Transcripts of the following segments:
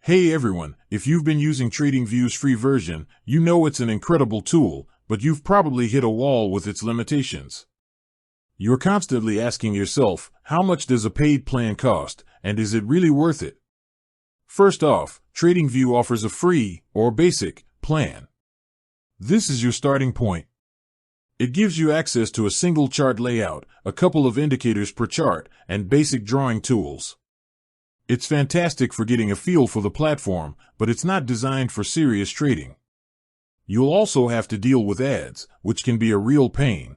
Hey everyone, if you've been using TradingView's free version, you know it's an incredible tool, but you've probably hit a wall with its limitations. You're constantly asking yourself, how much does a paid plan cost, and is it really worth it? First off, TradingView offers a free, or basic, plan. This is your starting point. It gives you access to a single chart layout, a couple of indicators per chart, and basic drawing tools. It's fantastic for getting a feel for the platform, but it's not designed for serious trading. You'll also have to deal with ads, which can be a real pain.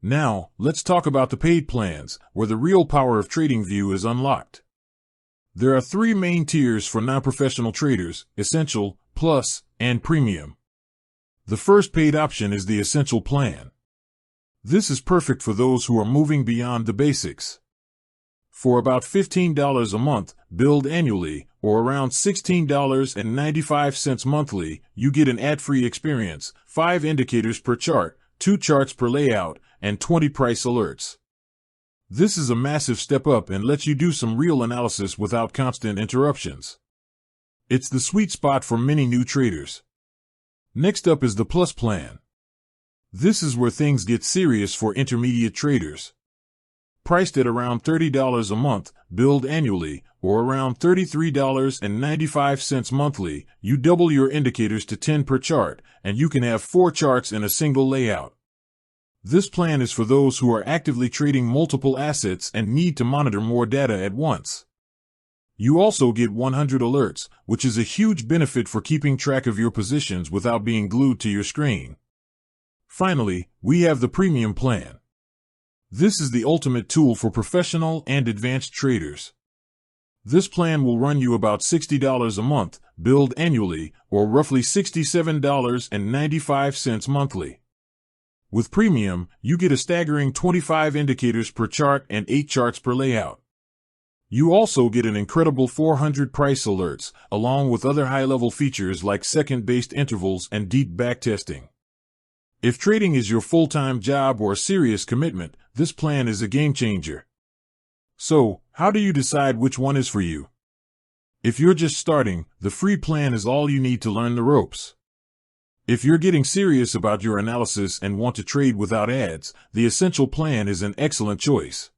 Now, let's talk about the paid plans, where the real power of TradingView is unlocked. There are three main tiers for non-professional traders: Essential, Plus, and Premium. The first paid option is the Essential plan. This is perfect for those who are moving beyond the basics. For about $15 a month, billed annually, or around $16.95 monthly, you get an ad-free experience, 5 indicators per chart, 2 charts per layout, and 20 price alerts. This is a massive step up and lets you do some real analysis without constant interruptions. It's the sweet spot for many new traders. Next up is the Plus plan. This is where things get serious for intermediate traders. Priced at around $30 a month, billed annually, or around $33.95 monthly, you double your indicators to 10 per chart, and you can have 4 charts in a single layout. This plan is for those who are actively trading multiple assets and need to monitor more data at once. You also get 100 alerts, which is a huge benefit for keeping track of your positions without being glued to your screen. Finally, we have the Premium plan. This is the ultimate tool for professional and advanced traders. This plan will run you about $60 a month, billed annually, or roughly $67.95 monthly. With Premium, you get a staggering 25 indicators per chart and 8 charts per layout. You also get an incredible 400 price alerts, along with other high-level features like second-based intervals and deep backtesting. If trading is your full-time job or a serious commitment, this plan is a game-changer. So, how do you decide which one is for you? If you're just starting, the free plan is all you need to learn the ropes. If you're getting serious about your analysis and want to trade without ads, the Essential plan is an excellent choice.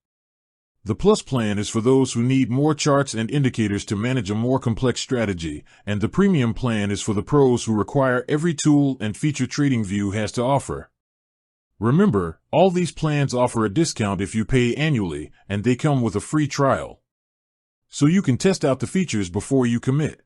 The Plus plan is for those who need more charts and indicators to manage a more complex strategy, and the Premium plan is for the pros who require every tool and feature TradingView has to offer. Remember, all these plans offer a discount if you pay annually, and they come with a free trial. So you can test out the features before you commit.